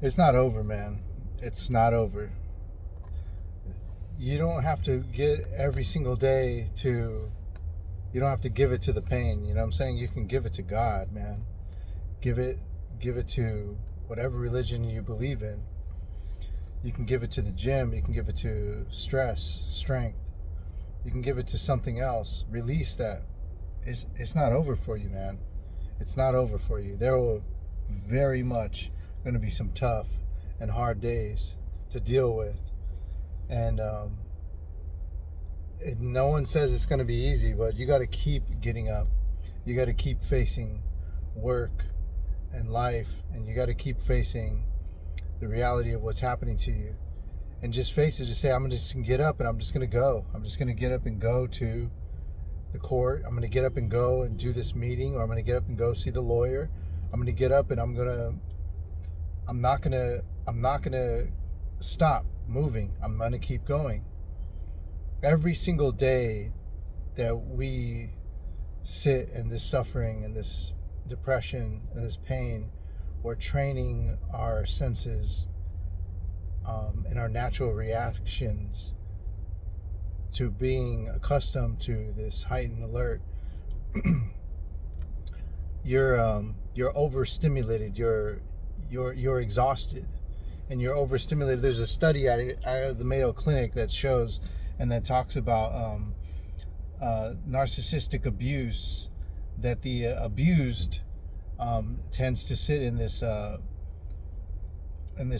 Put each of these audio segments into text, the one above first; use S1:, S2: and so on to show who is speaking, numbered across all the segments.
S1: It's not over, man. It's not over. You don't have to get every single day to, you don't have to give it to the pain. You know what I'm saying? You can give it to God, man. Give it, give it to whatever religion you believe in. You can give it to the gym. You can give it to stress, strength. You can give it to something else. Release that. It's not over for you, man. It's not over for you. There will very much going to be some tough and hard days to deal with. And no one says it's going to be easy, but you got to keep getting up. You got to keep facing work and life, and you got to keep facing the reality of what's happening to you. And just face it. Just say, I'm just going to get up and I'm just going to go. I'm just going to get up and go to the court. I'm going to get up and go and do this meeting, or I'm going to get up and go see the lawyer. I'm going to get up and I'm not going to stop moving. I'm going to keep going. Every single day that we sit in this suffering and this depression and this pain, we're training our senses and our natural reactions to being accustomed to this heightened alert. You're overstimulated. You're exhausted, and you're overstimulated. There's a study out of the Mayo Clinic that shows and that talks about narcissistic abuse. That the abused tends to sit in this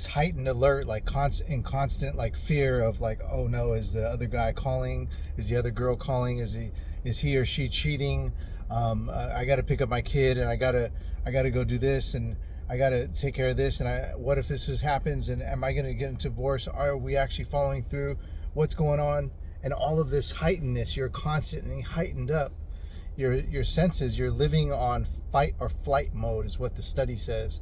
S1: heightened alert, like constant like fear of like, oh no, is the other guy calling? Is the other girl calling? Is he or she cheating? I got to pick up my kid, and I gotta go do this, and I gotta take care of this, and what if this happens, and am I gonna get into divorce? Are we actually following through? What's going on? And all of this heightenedness, you're constantly heightened up. Your senses, you're living on fight or flight mode is what the study says.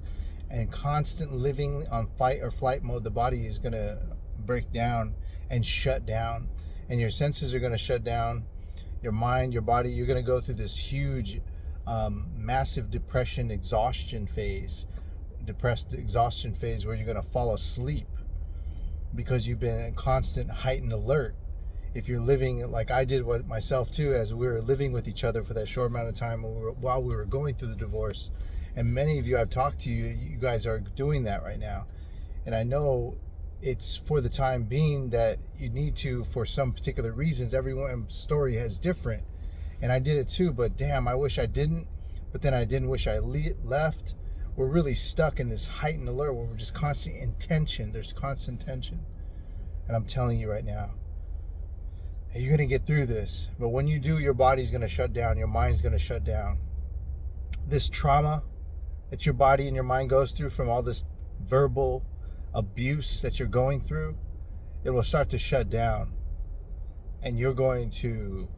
S1: And constant living on fight or flight mode, the body is going to break down and shut down. And your senses are going to shut down. Your mind, your body, you're going to go through this huge, massive depression, depressed exhaustion phase where you're going to fall asleep because you've been in constant heightened alert. If you're living like I did with myself too, as we were living with each other for that short amount of time while we were going through the divorce. And many of you I've talked to, you guys are doing that right now. And I know it's for the time being that you need to, for some particular reasons. Everyone's story is different. And I did it too, but damn, I wish I didn't. But then I didn't wish I left. We're really stuck in this heightened alert where we're just constant in tension. There's constant tension. And I'm telling you right now, you're going to get through this. But when you do, your body's going to shut down. Your mind's going to shut down. This trauma that your body and your mind goes through from all this verbal abuse that you're going through, it will start to shut down. And you're going to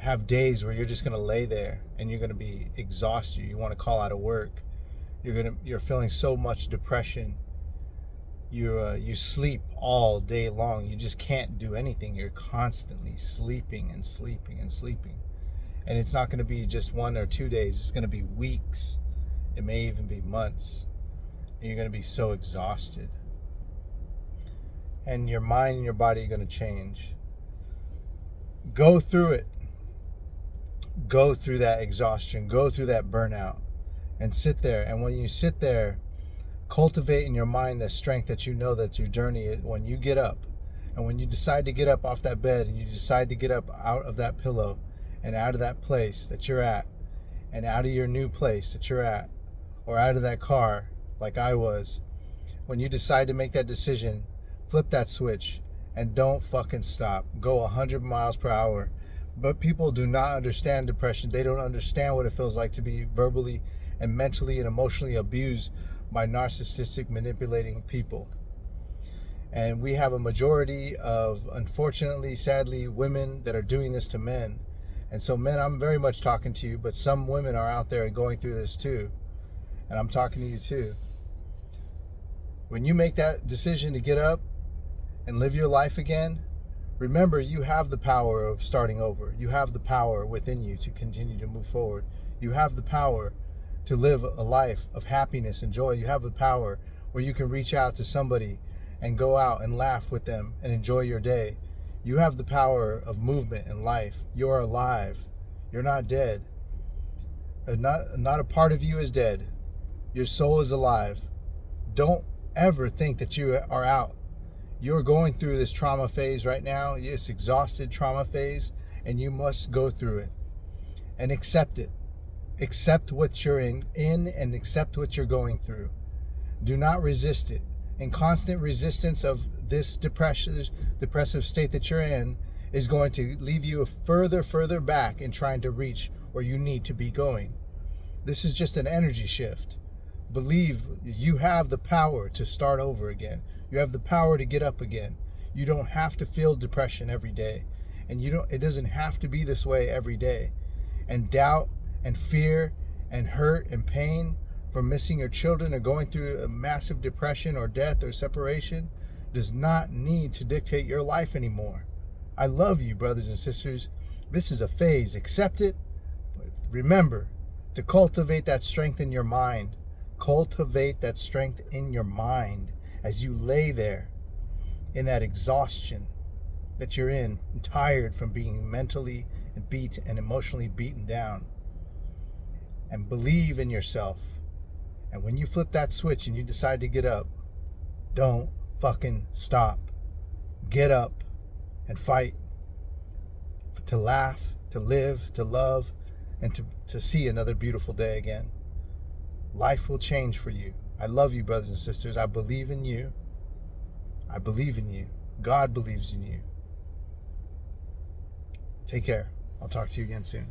S1: have days where you're just going to lay there and you're going to be exhausted. You want to call out of work. You're feeling so much depression. You sleep all day long. You just can't do anything. You're constantly sleeping and sleeping and sleeping. And it's not going to be just 1 or 2 days. It's going to be weeks. It may even be months. And you're going to be so exhausted. And your mind and your body are going to change. Go through it. Go through that exhaustion. Go through that burnout. And sit there. And when you sit there, cultivate in your mind the strength that you know that your journey is when you get up. And when you decide to get up off that bed and you decide to get up out of that pillow and out of that place that you're at and out of your new place that you're at or out of that car like I was, when you decide to make that decision, flip that switch and don't fucking stop. Go 100 miles per hour. But people do not understand depression. They don't understand what it feels like to be verbally and mentally and emotionally abused by narcissistic manipulating people. And we have a majority of, unfortunately, sadly, women that are doing this to men. And so men, I'm very much talking to you, but some women are out there and going through this too. And I'm talking to you too. When you make that decision to get up and live your life again, remember you have the power of starting over. You have the power within you to continue to move forward. You have the power to live a life of happiness and joy. You have the power where you can reach out to somebody and go out and laugh with them and enjoy your day. You have the power of movement in life. You're alive. You're not dead. Not a part of you is dead. Your soul is alive. Don't ever think that you are out. You're going through this trauma phase right now, this exhausted trauma phase, and you must go through it and accept it. Accept what you're in and accept what you're going through. Do not resist it. And constant resistance of this depressive state that you're in is going to leave you further back in trying to reach where you need to be going. This is just an energy shift. Believe you have the power to start over again. You have the power to get up again. You don't have to feel depression every day. And it doesn't have to be this way every day. And doubt and fear and hurt and pain from missing your children or going through a massive depression or death or separation does not need to dictate your life anymore. I love you, brothers and sisters. This is a phase. Accept it. But remember to cultivate that strength in your mind. Cultivate that strength in your mind as you lay there in that exhaustion that you're in, tired from being mentally beat and emotionally beaten down. And believe in yourself. And when you flip that switch and you decide to get up, don't fucking stop. Get up and fight to laugh, to live, to love, and to see another beautiful day again. Life will change for you. I love you, brothers and sisters. I believe in you. I believe in you. God believes in you. Take care. I'll talk to you again soon.